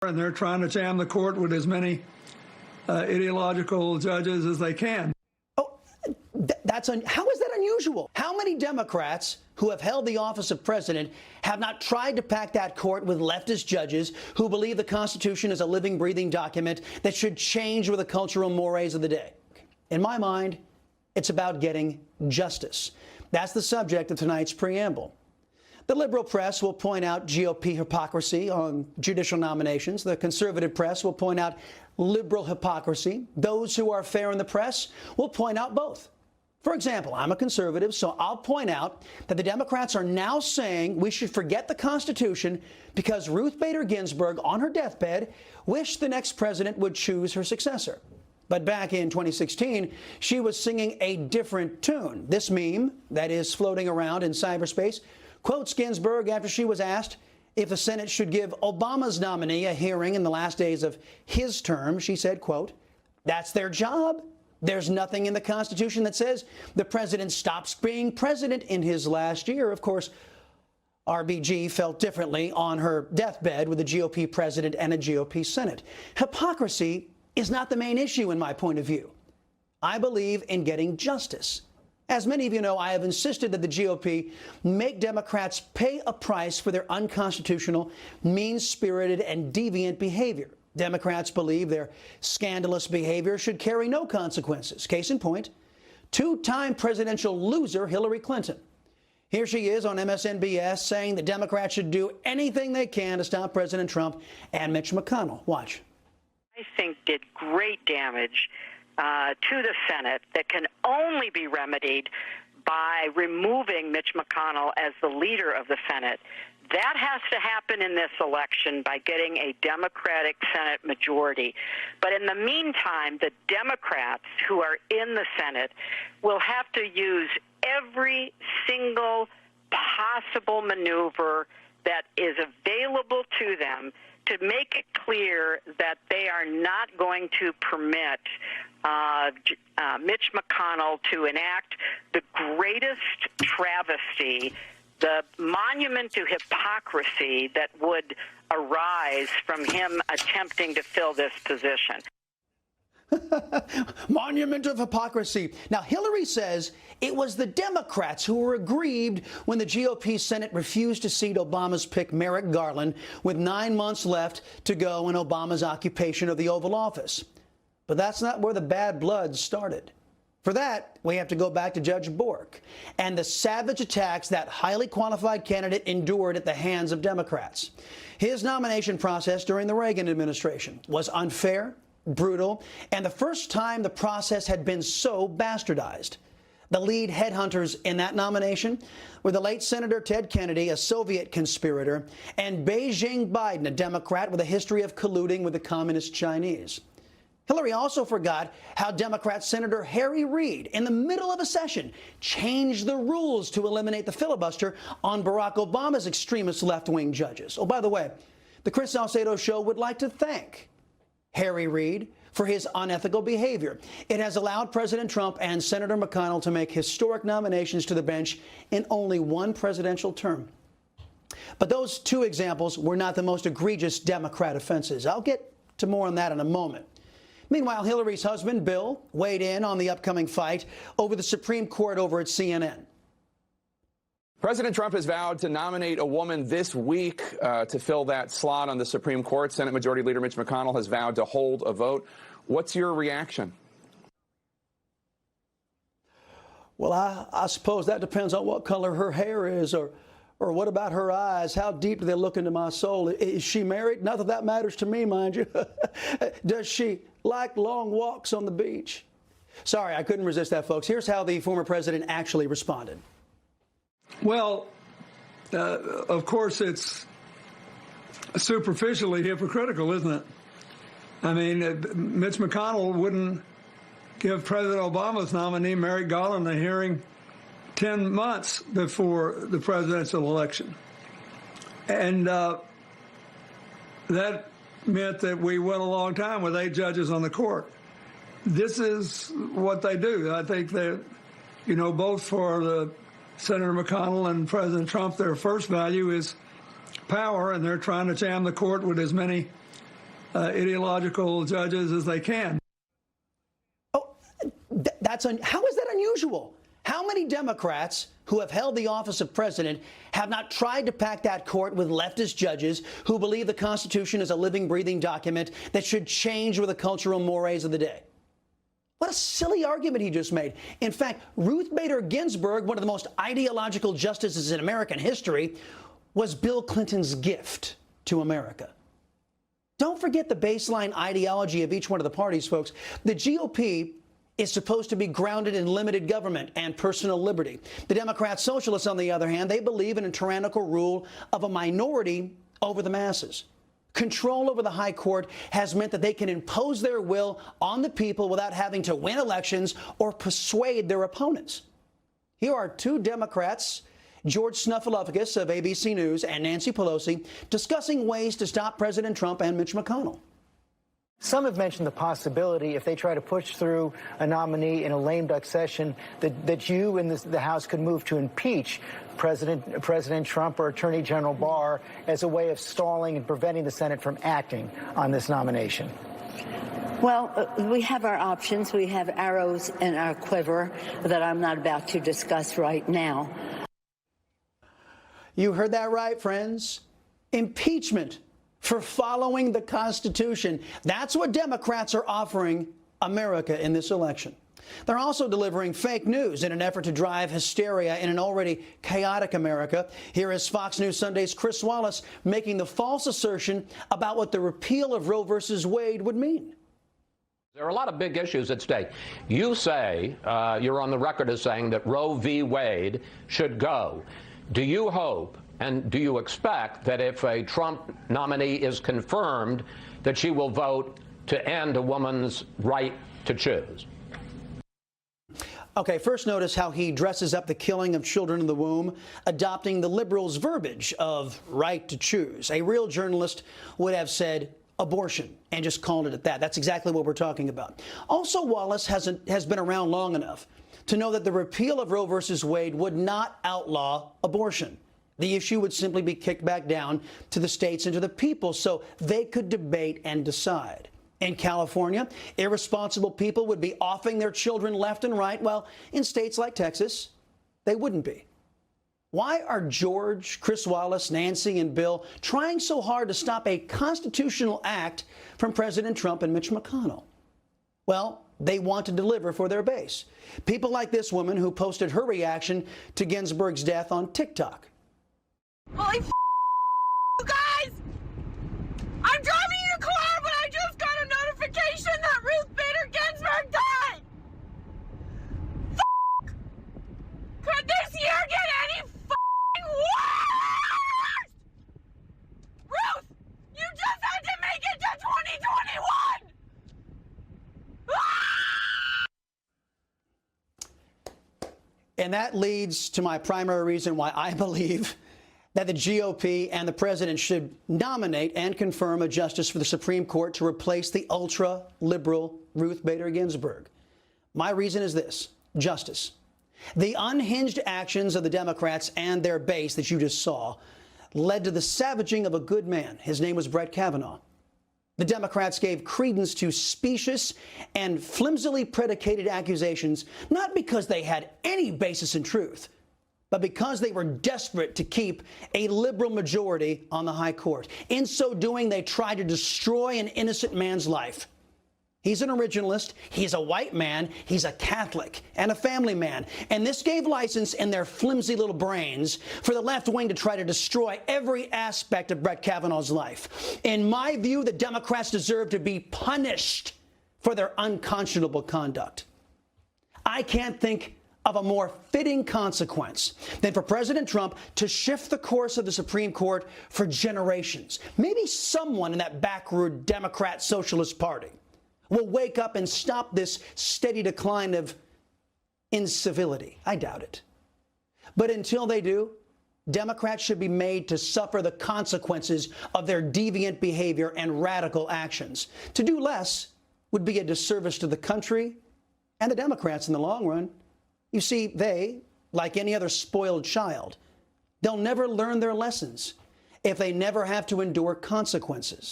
And they're trying to jam the court with as many ideological judges as they can. Oh, how is that unusual? How many Democrats who have held the office of president have not tried to pack that court with leftist judges who believe the Constitution is a living, breathing document that should change with the cultural mores of the day? In my mind, it's about getting justice. That's the subject of tonight's preamble. The liberal press will point out GOP hypocrisy on judicial nominations. The conservative press will point out liberal hypocrisy. Those who are fair in the press will point out both. For example, I'm a conservative, so I'll point out that the Democrats are now saying we should forget the Constitution because Ruth Bader Ginsburg, on her deathbed, wished the next president would choose her successor. But back in 2016, she was singing a different tune. This meme that is floating around in cyberspace quotes Ginsburg after she was asked if the Senate should give Obama's nominee a hearing in the last days of his term. She said, quote, "That's their job. There's nothing in the Constitution that says the president stops being president in his last year." Of course, RBG felt differently on her deathbed with a GOP president and a GOP Senate. Hypocrisy is not the main issue in my point of view. I believe in getting justice. As many of you know, I have insisted that the GOP make Democrats pay a price for their unconstitutional, mean-spirited, and deviant behavior. Democrats believe their scandalous behavior should carry no consequences. Case in point, two-time presidential loser Hillary Clinton. Here she is on MSNBS saying that Democrats should do anything they can to stop President Trump and Mitch McConnell. Watch. I think did great damage to the Senate that can only be remedied by removing Mitch McConnell as the leader of the Senate. That has to happen in this election by getting a Democratic Senate majority. But in the meantime, the Democrats who are in the Senate will have to use every single possible maneuver that is available to them to make it clear that they are not going to permit Mitch McConnell to enact the greatest travesty, the monument to hypocrisy that would arise from him attempting to fill this position. Monument of hypocrisy. Now, Hillary says it was the Democrats who were aggrieved when the GOP Senate refused to seat Obama's pick Merrick Garland with 9 months left to go in Obama's occupation of the Oval Office. But that's not where the bad blood started. For that, we have to go back to Judge Bork and the savage attacks that highly qualified candidate endured at the hands of Democrats. His nomination process during the Reagan administration was unfair, brutal, and the first time the process had been so bastardized. The lead headhunters in that nomination were the late Senator Ted Kennedy, a Soviet conspirator, and Beijing Biden, a Democrat with a history of colluding with the communist Chinese. Hillary also forgot how Democrat Senator Harry Reid, in the middle of a session, changed the rules to eliminate the filibuster on Barack Obama's extremist left-wing judges. Oh, by the way, the Chris Salcedo Show would like to thank Harry Reid for his unethical behavior. It has allowed President Trump and Senator McConnell to make historic nominations to the bench in only one presidential term. But those two examples were not the most egregious Democrat offenses. I'll get to more on that in a moment. Meanwhile, Hillary's husband, Bill, weighed in on the upcoming fight over the Supreme Court over at CNN. President Trump has vowed to nominate a woman this week to fill that slot on the Supreme Court. Senate Majority Leader Mitch McConnell has vowed to hold a vote. What's your reaction? Well, I suppose that depends on what color her hair is, or what about her eyes? How deep do they look into my soul? Is she married? Not that that matters to me, mind you. Does she like long walks on the beach? Sorry, I couldn't resist that, folks. Here's how the former president actually responded. Well, of course, it's superficially hypocritical, isn't it? I mean, Mitch McConnell wouldn't give President Obama's nominee, Merrick Garland, a hearing 10 months before the presidential election. And that meant that we went a long time with 8 judges on the court. This is what they do. I think that, you know, both for the Senator McConnell and President Trump, their first value is power, and they're trying to jam the court with as many ideological judges as they can. Oh, how is that unusual? How many Democrats who have held the office of president have not tried to pack that court with leftist judges who believe the Constitution is a living, breathing document that should change with the cultural mores of the day? What a silly argument he just made. In fact, Ruth Bader Ginsburg, one of the most ideological justices in American history, was Bill Clinton's gift to America. Don't forget the baseline ideology of each one of the parties, folks. The GOP is supposed to be grounded in limited government and personal liberty. The Democrat Socialists, on the other hand, they believe in a tyrannical rule of a minority over the masses. Control over the high court has meant that they can impose their will on the people without having to win elections or persuade their opponents. Here are two Democrats, George Snuffleupagus of ABC News and Nancy Pelosi, discussing ways to stop President Trump and Mitch McConnell. Some have mentioned the possibility, if they try to push through a nominee in a lame duck session, that you and the House could move to impeach President Trump or Attorney General Barr as a way of stalling and preventing the Senate from acting on this nomination. Well, we have our options. We have arrows in our quiver that I'm not about to discuss right now. You heard that right, friends. Impeachment for following the Constitution. That's what Democrats are offering America in this election. They're also delivering fake news in an effort to drive hysteria in an already chaotic America. Here is Fox News Sunday's Chris Wallace making the false assertion about what the repeal of Roe versus Wade would mean. There are a lot of big issues at stake. You say, you're on the record as saying that Roe v. Wade should go. Do you hope and do you expect that if a Trump nominee is confirmed, that she will vote to end a woman's right to choose? Okay, first notice how he dresses up the killing of children in the womb, adopting the liberals' verbiage of right to choose. A real journalist would have said abortion and just called it at that. That's exactly what we're talking about. Also, Wallace has been around long enough to know that the repeal of Roe versus Wade would not outlaw abortion. The issue would simply be kicked back down to the states and to the people so they could debate and decide. In California, irresponsible people would be offing their children left and right, while in states like Texas, they wouldn't be. Why are George, Chris Wallace, Nancy, and Bill trying so hard to stop a constitutional act from President Trump and Mitch McConnell? Well, they want to deliver for their base. People like this woman who posted her reaction to Ginsburg's death on TikTok. Holy you guys! I'm driving in a car, but I just got a notification that Ruth Bader Ginsburg died! Could this year get any worse? Ruth, you just had to make it to 2021! And that leads to my primary reason why I believe that the GOP and the president should nominate and confirm a justice for the Supreme Court to replace the ultra-liberal Ruth Bader Ginsburg. My reason is this: justice. The unhinged actions of the Democrats and their base that you just saw led to the savaging of a good man. His name was Brett Kavanaugh. The Democrats gave credence to specious and flimsily predicated accusations, not because they had any basis in truth, but because they were desperate to keep a liberal majority on the high court. In so doing, they tried to destroy an innocent man's life. He's an originalist, he's a white man, he's a Catholic, and a family man. And this gave license in their flimsy little brains for the left wing to try to destroy every aspect of Brett Kavanaugh's life. In my view, the Democrats deserve to be punished for their unconscionable conduct. I can't think of a more fitting consequence than for President Trump to shift the course of the Supreme Court for generations. Maybe someone in that backroom Democrat Socialist Party will wake up and stop this steady decline of incivility. I doubt it. But until they do, Democrats should be made to suffer the consequences of their deviant behavior and radical actions. To do less would be a disservice to the country and the Democrats in the long run. You see, they, like any other spoiled child, they'll never learn their lessons if they never have to endure consequences.